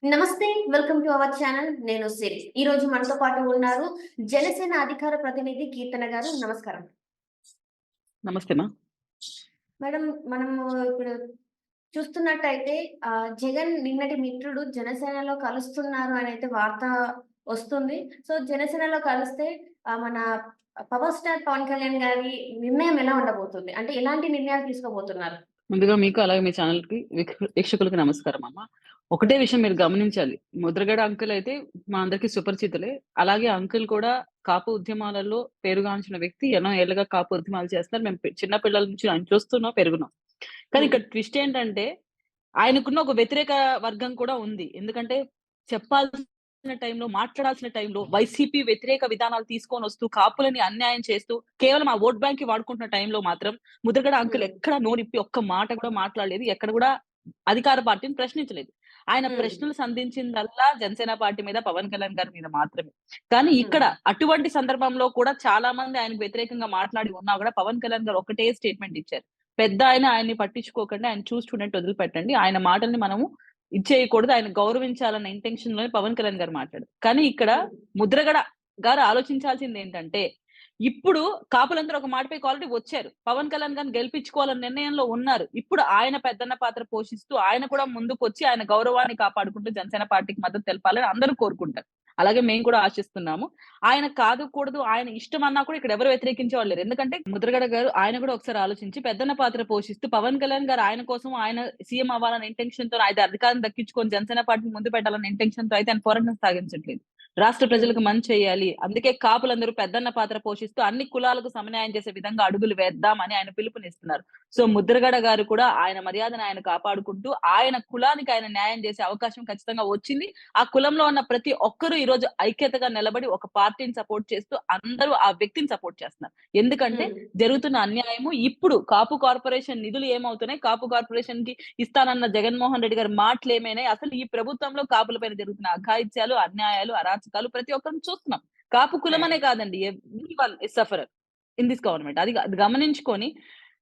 నమస్తే. Welcome to our channel. నేను సిరి. ఈరోజు మనతో పాటు ఉన్నారు జనసేన అధికార ప్రతినిధి కీర్తన గారు. నమస్కారం. నమస్తే మా. మేడం, మనము ఇప్పుడు చూస్తున్నట్టయితే జగన్ నిన్నటి మిత్రుడు జనసేనలో కలుస్తున్నారు అనైతే వార్త వస్తుంది. సో, జనసేనలో కలిస్తే మన పవర్ స్టార్ పవన్ కళ్యాణ్ గారి నిర్ణయం ఎలా ఉండబోతుంది? అంటే ఎలాంటి నిర్ణయాలు తీసుకోబోతున్నారు? ముందుగా మీకు అలాగే మీ ఛానల్‌కి వీక్షకులకి నమస్కారం అమ్మ. ఒకటే విషయం మీరు గమనించాలి. ముద్రగడ అంకుల్ అయితే మా అందరికీ సుపరిచితులే. అలాగే అంకుల్ కూడా కాపు ఉద్యమాలలో పేరుగాంచిన వ్యక్తి. ఎన్నో ఏళ్లుగా కాపు ఉద్యమాలు చేస్తున్నారు. మేము చిన్న పిల్లల నుంచి ఆయన చూస్తున్నాం, పెరుగున్నాం. కానీ హ్మ్. ఇక్కడ ట్విస్ట్ ఏంటంటే ఆయనకున్న ఒక వ్యతిరేక వర్గం కూడా ఉంది. ఎందుకంటే చెప్పాల్సిన టైంలో, మాట్లాడాల్సిన టైంలో వైసీపీ వ్యతిరేక విధానాలు తీసుకొనొస్తూ, కాపులని అన్యాయం చేస్తూ, కేవలం ఆ ఓట్ బ్యాంక్‌కి వాడుకుంటున్న టైంలో మాత్రం ముద్రగడ అంకుల్ హ్మ్. ఎక్కడ నోరిప్పి ఒక్క మాట కూడా మాట్లాడలేదు. ఎక్కడ కూడా అధికార పార్టీని ప్రశ్నించలేదు. ఆయన హ్మ్. ప్రశ్నలు సంధించిందల్లా జనసేన పార్టీ మీద, పవన్ కళ్యాణ్ గారి మీద మాత్రమే. కానీ హ్మ్. ఇక్కడ అటువంటి సందర్భంలో కూడా చాలా మంది ఆయనకు వ్యతిరేకంగా మాట్లాడి ఉన్నా కూడా పవన్ కళ్యాణ్ గారు ఒకటే స్టేట్‌మెంట్ ఇచ్చారు. పెద్దాయన ఆయన్ని పట్టించుకోకండి. ఆయన చూసి చూడనట్టు వదిలిపెట్టండి. ఆయన మాటల్ని మనము ఇచ్చేయకూడదు. ఆయన గౌరవించాలన్న ఇంటెన్షన్‌లోనే పవన్ కళ్యాణ్ గారు మాట్లాడారు. కానీ ఇక్కడ హ్మ్. ముద్రగడ గారు ఆలోచించాల్సిందేంటంటే, ఇప్పుడు కాపులందరూ ఒక మాట పైకి ఆల్రెడీ వచ్చారు. పవన్ కళ్యాణ్ గారిని గెలిపించుకోవాలన్న నిర్ణయంలో ఉన్నారు. ఇప్పుడు ఆయన పెద్దన్న పాత్ర పోషిస్తూ, ఆయన కూడా ముందుకొచ్చి ఆయన గౌరవాన్ని కాపాడుకుంటూ జనసేన పార్టీకి మద్దతు తెలపాలని అందరూ కోరుకుంటారు. అలాగే మేము కూడా ఆశిస్తున్నాము. ఆయన కాదు, కూడదు, ఆయన ఇష్టం అన్నా కూడా ఇక్కడ ఎవరు వ్యతిరేకించేవాళ్ళు లేరు. ఎందుకంటే ముద్రగడ గారు ఆయన కూడా ఒకసారి ఆలోచించి పెద్దన్న పాత్ర పోషిస్తూ పవన్ కళ్యాణ్ గారు ఆయన కోసం ఆయన సీఎం అవ్వాలన్న ఇంటెన్షన్‌తో అయితే అధికారం దక్కించుకొని జనసేన పార్టీని ముందు పెట్టాలన్న ఇంటెన్షన్‌తో అయితే ఆయన పోరాటం సాగించట్లేదు. రాష్ట్ర హ్మ్. ప్రజలకు మంచి చేయాలి. అందుకే కాపులందరూ పెద్దన్న పాత్ర పోషిస్తూ అన్ని కులాలకు సమన్యాయం చేసే విధంగా అడుగులు వేద్దామని ఆయన పిలుపునిస్తున్నారు. సో, ముద్రగడ గారు కూడా ఆయన మర్యాదను ఆయన కాపాడుకుంటూ ఆయన కులానికి ఆయన న్యాయం చేసే అవకాశం ఖచ్చితంగా వచ్చింది. ఆ కులంలో ఉన్న ప్రతి ఒక్కరు ఈరోజు ఐక్యతగా నిలబడి ఒక పార్టీని సపోర్ట్ చేస్తూ అందరూ ఆ వ్యక్తిని సపోర్ట్ చేస్తున్నారు. ఎందుకంటే హ్మ్. జరుగుతున్న అన్యాయము ఇప్పుడు కాపు కార్పొరేషన్ నిధులు ఏమవుతున్నాయి? కాపు కార్పొరేషన్‌కి ఇస్తానన్న జగన్మోహన్ రెడ్డి గారి మాటలేమైనాయి? అసలు ఈ ప్రభుత్వంలో కాపుల పైన జరుగుతున్న అఘాయిత్యాలు, అన్యాయాలు, అరాచకాలు ప్రతి ఒక్కరం చూస్తున్నాం. కాపు కులమనే రైట్. కాదండి. Everyone is sufferer in this government. అది గమనించుకొని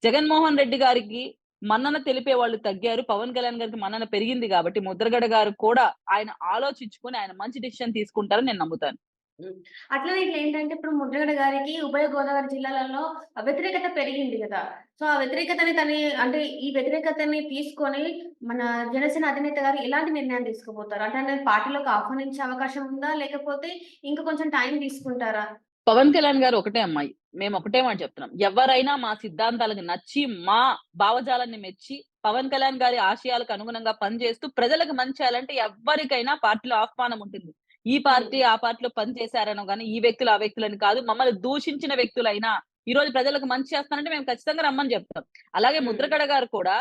జగన్మోహన్ రెడ్డి గారికి మన్నన తెలిపే వాళ్ళు తగ్గారు. పవన్ కళ్యాణ్ గారికి మన్నన పెరిగింది గాబట్టి, ముద్రగడ గారు కూడా ఆయన ఆలోచించుకొని ఆయన మంచి డెసిషన్ తీసుకుంటారని నేను నమ్ముతాను. హ్మ్. అట్లనే ఇట్లేంటంటే ఇప్పుడు ముద్రగడ గారికి ఉభయ గోదావరి జిల్లాలలో వ్యతిరేకత పెరిగింది గదా! సో, ఆ వ్యతిరేకతని అంటే ఈ వ్యతిరేకతని తీసుకొని మన జనసేన అధినేత గారు ఎలాంటి నిర్ణయం తీసుకోబోతారు? అంటే ఆయన పార్టీలోకి ఆహ్వానించే అవకాశం ఉందా? లేకపోతే ఇంకా కొంచెం టైం తీసుకుంటారా? పవన్ కళ్యాణ్ గారు ఒకటే అమ్మాయి. మేము ఒకటే మాట చెప్తున్నాం. ఎవరైనా మా సిద్ధాంతాలకు నచ్చి, మా భావజాలాన్ని మెచ్చి, పవన్ కళ్యాణ్ గారి ఆశయాలకు అనుగుణంగా పనిచేస్తూ ప్రజలకు మంచి చేయాలంటే ఎవ్వరికైనా పార్టీలో ఆహ్వానం ఉంటుంది. ఈ హ్మ్. పార్టీ, ఆ పార్టీలో పని చేశారనో గాని, ఈ వ్యక్తులు, ఆ వ్యక్తులని కాదు. మమ్మల్ని దూషించిన వ్యక్తులైనా, ఈరోజు ప్రజలకు మంచి చేస్తానంటే మేము ఖచ్చితంగా రమ్మని చెప్తాం. అలాగే హ్మ్. ముద్రగడ గారు కూడా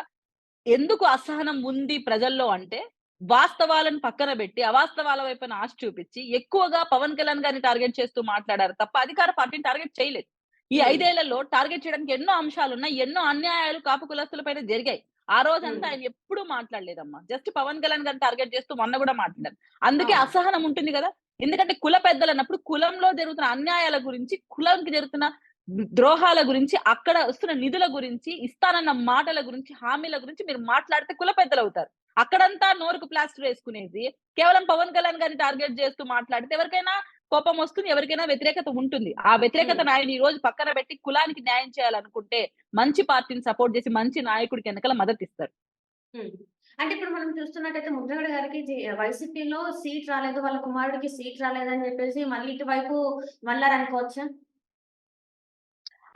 ఎందుకు అసహనం ఉంది ప్రజల్లో అంటే, వాస్తవాలను పక్కన బెట్టి, అవాస్తవాల వైపున ఆశ చూపిచ్చి, ఎక్కువగా పవన్ కళ్యాణ్ గారిని టార్గెట్ చేస్తూ మాట్లాడారు తప్ప, అధికార పార్టీని టార్గెట్ చేయలేదు. ఈ హ్మ్. 5 ఏళ్లలో టార్గెట్ చేయడానికి ఎన్నో అంశాలున్నాయి. ఎన్నో అన్యాయాలు కాపు కులస్తుల పైన జరిగాయి. ఆ రోజంతా హ్మ్. ఆయన ఎప్పుడూ మాట్లాడలేదమ్మా. జస్ట్ పవన్ కళ్యాణ్ గారిని టార్గెట్ చేస్తూ మొన్న గూడా మాట్లాడారు. అందుకే అవును. అసహనం ఉంటుంది గదా! ఎందుకంటే కుల పెద్దలన్నప్పుడు కులంలో జరుగుతున్న అన్యాయాల గురించి, కులంకి జరుగుతున్న ద్రోహాల గురించి, అక్కడ వస్తున్న నిధుల గురించి, ఇస్తానన్న మాటల గురించి, హామీల గురించి మీరు మాట్లాడితే కుల పెద్దలవుతారు. అక్కడంతా నోరుకు ప్లాస్టర్ వేసుకునేసి, కేవలం పవన్ కళ్యాణ్ గారిని టార్గెట్ చేస్తూ మాట్లాడితే ఎవరికైనా కోపమొస్తుంది. ఎవరికైనా వ్యతిరేకత ఉంటుంది. ఆ హ్మ్. వ్యతిరేకతను ఆయన ఈ రోజు పక్కన పెట్టి కులానికి న్యాయం చేయాలనుకుంటే, మంచి పార్టీని సపోర్ట్ చేసి, మంచి నాయకుడికి ఎనకాల మద్దతిస్తారు. హ్మ్. అంటే ఇప్పుడు మనం చూస్తున్నట్టయితే ముద్రగడ గారికి వైసీపీలో సీట్ రాలేదు. వాళ్ళ కుమారుడికి సీట్ రాలేదని జెప్పేసి మళ్ళీ ఇటువైపు మళ్లారనుకోవచ్చా?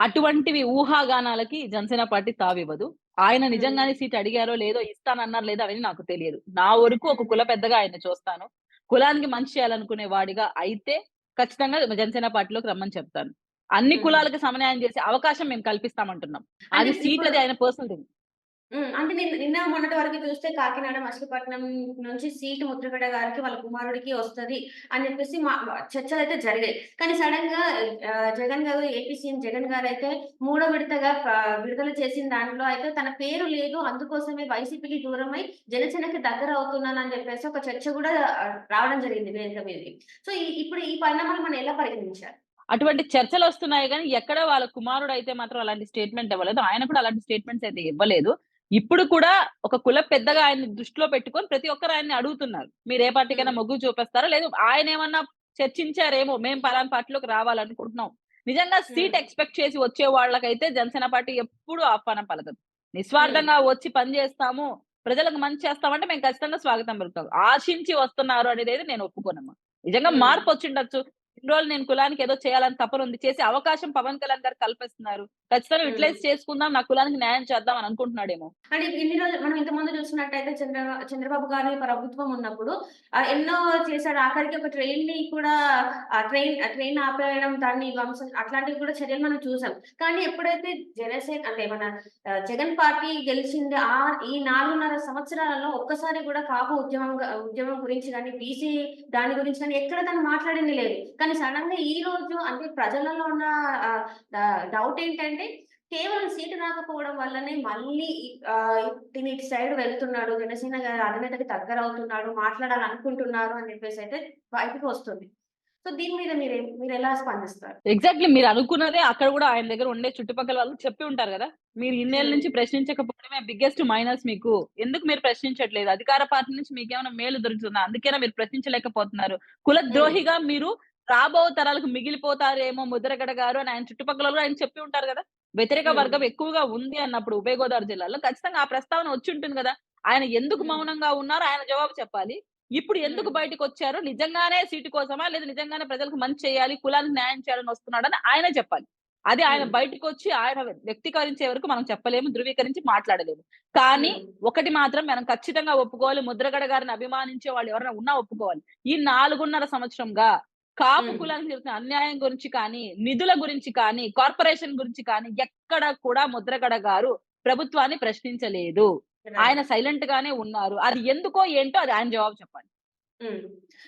అటువంటివి ఊహాగానాలకి జనసేన పార్టీ తావివ్వదు. ఆయన హ్మ్. నిజంగానే సీట్ అడిగారో లేదో, ఇస్తానన్నారో లేదో అవన్నీ నాకు తెలియదు. నా వరకు ఒక కుల పెద్దగా ఆయన్ని చూస్తాను. కులానికి మంచి చేయాలనుకునే వాడిగా అయితే ఖచ్చితంగా జనసేన పార్టీలోకి రమ్మని చెప్తాను. అన్ని హ్మ్. కులాలకి సమన్యాయం చేసే అవకాశం మేము కల్పిస్తామంటున్నాం. అంటే అది సీట్ ఇప్పుడు అది ఆయన పర్సనల్ థింగ్. అంటే నిన్న మొన్నటి వరకు చూస్తే కాకినాడ, మచిలీపట్నం నుంచి సీటు ముద్రగడ గారికి, వాళ్ళ కుమారుడికి వస్తది అని చెప్పేసి చర్చలైతే జరిగాయి. కానీ సడెన్‌గా జగన్ గారు, ఏపీ సీఎం జగన్ గారైతే మూడో విడతగా విడుదల చేసిన దాంట్లో అయితే తన పేరు లేదు. అందుకోసమే వైసీపీకి దూరమై జనసేనకి దగ్గరవుతున్నానని చెప్పేసి ఒక చర్చ గూడా రావడం జరిగింది వేదిక మీదకి. సో, ఇప్పుడు ఈ పరిణామాలు మనం ఎలా పరిగణించాలి? అటువంటి చర్చలొస్తున్నాయి గానీ, ఎక్కడ వాళ్ళ కుమారుడైతే మాత్రం అలాంటి స్టేట్‌మెంట్ ఇవ్వలేదు. ఆయన కూడా అలాంటి స్టేట్‌మెంట్స్ అయితే ఇవ్వలేదు. ఇప్పుడు కూడా ఒక కుల పెద్దగా ఆయన్ని దృష్టిలో పెట్టుకొని ప్రతి ఒక్కరు ఆయన్ని అడుగుతున్నారు. మీరు ఏ పార్టీకైనా హ్మ్. మొగ్గు చూపిస్తారా? లేదు ఆయనేమన్నా చర్చించారేమో మేము పలానా పార్టీలోకి రావాలనుకుంటున్నాం. నిజంగా హ్మ్. సీట్ ఎక్స్‌పెక్ట్ చేసి వచ్చే వాళ్ళకైతే జనసేన పార్టీ ఎప్పుడు ఆహ్వానం పలకదు. హ్మ్. నిస్వార్థంగా వచ్చి పని చేస్తాము, ప్రజలకు మంచి చేస్తామంటే మేము ఖచ్చితంగా స్వాగతం పలుకుతాం. ఆశించి వస్తున్నారు అనేదైతే నేను ఒప్పుకోనమ్మా. నిజంగా హ్మ్. మార్పొచ్చుండొచ్చు. ఇన్ని రోజులు నేను కులానికి ఏదో చేయాలని తపనుంది. చేసే అవకాశం పవన్ కళ్యాణ్ గారు కల్పిస్తున్నారు. ఖచ్చితంగా హ్మ్. యుటిలైజ్ చేసుకుందాం, నా కులానికి న్యాయం చేద్దాం అని అనుకుంటున్నాడేమో. అంటే ఇన్ని రోజులు మనం ఇంతకుముందు చూస్తున్నట్టయితే చంద్రబాబు గారి ప్రభుత్వం ఉన్నప్పుడు ఎన్నో చేశారు. ఆఖరికి ఒక ట్రైన్‌ని కూడా ట్రైన్ ఆపేయడం, దాన్ని ధ్వంసం అట్లాంటివి కూడా చర్యలు మనం చూసాం. కానీ ఎప్పుడైతే జనసేన అంటే మన జగన్ పార్టీ గెలిచింది ఈ 4.5 సంవత్సరాలలో ఒక్కసారి కూడా కాపు ఉద్యమం గురించి గాని, బీసీ దాని గురించి గాని ఎక్కడ తను మాట్లాడింది లేదు. కానీ సడెన్‌గా ఈ రోజు అంటే ప్రజలలో ఉన్న ఆహ్, డౌట్ ఏంటంటే కేవలం సీటు రాకపోవడం వల్లనే మళ్ళీ తిను ఇటు సైడ్ వెళ్తున్నాడు. జనసేన గారి అధినేతకి దగ్గరవుతున్నాడు. మాట్లాడాలనుకుంటున్నారు అని చెప్పేసయితే బయటకి వస్తుంది. సో, దీని మీద మీరెలా స్పందిస్తారు? ఎగ్జాక్ట్‌లీ మీరనుకున్నదే అక్కడ గూడా ఆయన దగ్గర ఉండే చుట్టుపక్కల వాళ్ళు చెప్పి ఉంటారు గదా! మీరు ఇన్నేళ్ల హ్మ్. నుంచి ప్రశ్నించకపోవడమే బిగ్గెస్ట్ మైనస్ మీకు. ఎందుకు మీరు ప్రశ్నించట్లేదు? అధికార పార్టీ నుంచి మీకేమైనా మేలు దొరుకుతుందా? అందుకేనా మీరు ప్రశ్నించలేకపోతున్నారు? హ్మ్. కులద్రోహిగా మీరు రాబో తరాలకు మిగిలిపోతారేమో ముద్రగడ గారు అని ఆయన చుట్టుపక్కల గూడా ఆయన చెప్పి ఉంటారు గదా! వ్యతిరేక హ్మ్. వర్గం ఎక్కువగా ఉంది అన్నప్పుడు ఉభయ గోదావరి జిల్లాలో ఖచ్చితంగా ఆ ప్రస్తావన వచ్చుంటుంది గదా! ఆయన ఎందుకు హ్మ్. మౌనంగా ఉన్నారో ఆయన జవాబు చెప్పాలి. ఇప్పుడు ఎందుకు హ్మ్. బయటకొచ్చారు? నిజంగానే సీటు కోసమా? లేదా నిజంగానే ప్రజలకు మంచి చేయాలి, కులానికి న్యాయం చేయాలని వస్తున్నాడని ఆయనే చెప్పాలి. అది ఆయన హ్మ్. బయటకొచ్చి ఆయన వ్యక్తీకరించే వరకు మనం చెప్పలేము, ధృవీకరించి మాట్లాడలేము. కానీ హ్మ్. ఒకటి మాత్రం మనం ఖచ్చితంగా ఒప్పుకోవాలి. ముద్రగడ గారిని అభిమానించే వాళ్ళు ఎవరైనా ఉన్నా ఒప్పుకోవాలి. ఈ 4.5 సంవత్సరంగా కాపు హ్మ్. కులానికి జరుగుతున్న అన్యాయం గురించి కానీ, నిధుల గురించి కానీ, కార్పొరేషన్ గురించి కానీ ఎక్కడ కూడా ముద్రగడ గారు ప్రభుత్వాన్ని ప్రశ్నించలేదు. ఆయన రైట్. సైలెంట్ గానే ఉన్నారు. అది ఎందుకో ఏంటో అది ఆయన జవాబు చెప్పాలి. హ్మ్.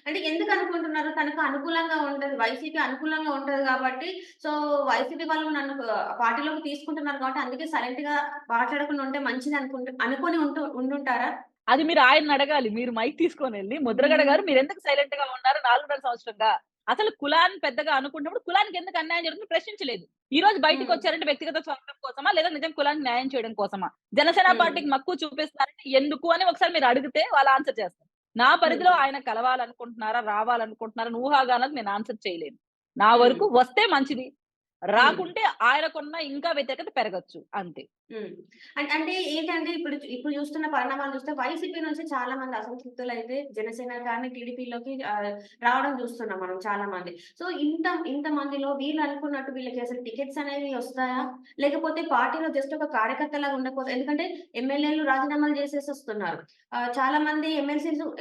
అంటే ఎందుకనుకుంటున్నారు? తనకు అనుకూలంగా ఉంటది. వైసీపీ అనుకూలంగా ఉంటది గాబట్టి, సో, వైసీపీ వాళ్ళు నన్ను పార్టీలోకి తీసుకుంటున్నారు కాబట్టి, అందుకే సైలెంట్‌గా మాట్లాడకుండా ఉంటే మంచిది అనుకోని ఉండుంటారా? అది మీరు ఆయన్నడగాలి. మీరు మైక్ తీసుకొనెళ్లి ముద్రగడ గారు మీరెందుకు సైలెంట్‌గా ఉన్నారు 4.5 సంవత్సరంగా? అసలు కులాన్ని పెద్దగా అనుకున్నప్పుడు కులానికి ఎందుకు అన్యాయం జరుగుతుందో ప్రశ్నించలేదు. ఈ రోజు హ్మ్. బయటికొచ్చారంటే వ్యక్తిగత స్వార్థం కోసమా? లేదా నిజం కులానికి న్యాయం చేయడం కోసమా? జనసేన హ్మ్. పార్టీకి మక్కువ చూపిస్తున్నారంటే ఎందుకు అని ఒకసారి మీరు అడిగితే వాళ్ళు ఆన్సర్ చేస్తారు. నా హ్మ్. పరిధిలో ఆయన కలవాలనుకుంటున్నారా? రావాలనుకుంటున్నారా? అని ఊహాగానాలకు నేను ఆన్సర్ చేయలేను. నా హ్మ్. వరకు వస్తే మంచిది. హ్మ్. రాకుంటే ఆయనకున్న ఇంకా వ్యతిరేకత పెరగొచ్చు అంతే. హ్మ్. అంటే ఏంటంటే ఇప్పుడు చూస్తున్న పరిణామాలు చూస్తే వైసీపీ నుంచి చాలా మంది అసంతృప్తులైతే జనసేన గాని, టీడీపీలోకి రావడం చూస్తున్నాం మనం చాలా మంది. సో, ఇంతమందిలో వీళ్ళు అనుకున్నట్టు వీళ్ళకి అసలు టికెట్స్ అనేవి వస్తాయా? లేకపోతే పార్టీలో జస్ట్ ఒక కార్యకర్తలాగా ఉండకపోతే ఎందుకంటే ఎమ్మెల్యేలు రాజీనామాలు చేసేసొస్తున్నారు. చాలా మంది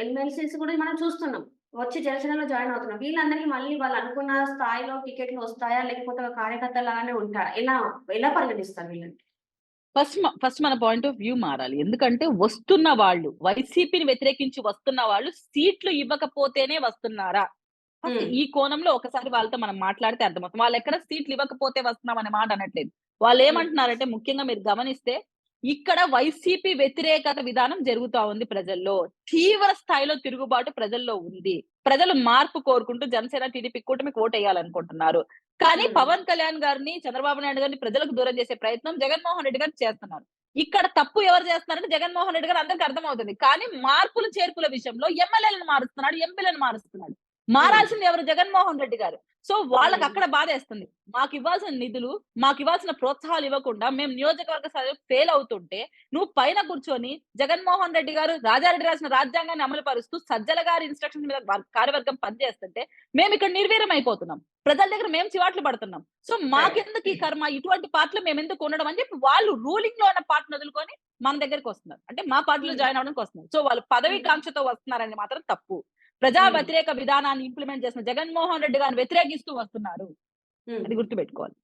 ఎమ్మెల్సీస్ కూడా మనం చూస్తున్నాం. వచ్చి జనసేనలో జాయిన్ అవుతున్నారు. వీళ్ళందరికీ మళ్ళీ వాళ్ళు అనుకున్న స్థాయిలో టికెట్లు వస్తాయా? లేకపోతే ఒక కార్యకర్తలాగానే ఉంటారా? ఎలా పరిగణిస్తారు వీళ్ళని? ఫస్ట్ మన పాయింట్ ఆఫ్ వ్యూ మారాలి. ఎందుకంటే వస్తున్న వాళ్ళు వైసీపీని వ్యతిరేకించి వస్తున్న వాళ్ళు సీట్లు ఇవ్వకపోతేనే వస్తున్నారా? ఫస్ట్ హ్మ్. ఈ కోణంలో ఒకసారి వాళ్ళతో మనం మాట్లాడితే అర్థమవుతుంది. వాళ్ళెక్కడ సీట్లు ఇవ్వకపోతే వస్తున్నాం అనే మాట అనట్లేదు. హ్మ్. వాళ్ళేమంటున్నారంటే ముఖ్యంగా మీరు గమనిస్తే ఇక్కడ వైసీపీ వ్యతిరేకత విధానం జరుగుతా ఉంది ప్రజల్లో. తీవ్ర స్థాయిలో తిరుగుబాటు ప్రజల్లో ఉంది. ప్రజలు మార్పు కోరుకుంటూ జనసేన, టీడీపీ కూటమికి ఓటేయాలనుకుంటున్నారు. కానీ హ్మ్. పవన్ కళ్యాణ్ గారిని, చంద్రబాబు నాయుడు గారిని ప్రజలకు దూరం చేసే ప్రయత్నం జగన్మోహన్ రెడ్డి గారు చేస్తున్నారు. ఇక్కడ తప్పు ఎవరు చేస్తున్నారంటే జగన్మోహన్ రెడ్డి గారు అందరికి అర్థమవుతుంది. కానీ మార్పులు, చేర్పుల విషయంలో ఎమ్మెల్యేలను మారుస్తున్నాడు, ఎంపీలను మారుస్తున్నాడు. హ్మ్. మారాల్సింది ఎవరు? జగన్మోహన్ రెడ్డి గారు. సో హ్మ్. వాళ్ళకక్కడ బాధేస్తుంది. మాకివ్వాల్సిన నిధులు, మాకివ్వాల్సిన ప్రోత్సాహాలు ఇవ్వకుండా మేము నియోజకవర్గ స్థాయిలో ఫెయిల్ అవుతుంటే, నువ్వు పైన కూర్చొని జగన్మోహన్ రెడ్డి గారు రాజారెడ్డి రాసిన రాజ్యాంగాన్ని అమలు పరుస్తూ సజ్జల గారి ఇన్‌స్ట్రక్షన్స్ మీద కార్యవర్గం పనిచేస్తుంటే, మేమిక్కడ నిర్వీర్యం అయిపోతున్నాం. ప్రజల దగ్గర మేము చివాట్లు పడుతున్నాం. So right. మాకెందుకు ఈ కర్మ? ఇటువంటి పార్టీలో మేమెందుకు ఉండడం అని చెప్పి వాళ్ళు రూలింగ్‌లో ఉన్న పార్టీని వదులుకొని మన దగ్గరికొస్తున్నారు. అంటే మా పార్టీలో హ్మ్. జాయిన్ అవ్వడానికి వస్తున్నారు. సో వాళ్ళు పదవి హ్మ్. కాంక్షతో వస్తున్నారని మాత్రం తప్పు. ప్రజా హ్మ్. వ్యతిరేక విధానాన్ని ఇంప్లిమెంట్ చేసిన జగన్మోహన్ రెడ్డి గారిని వ్యతిరేకిస్తూ వస్తున్నారు. హ్మ్. అది గుర్తుపెట్టుకోవాలి.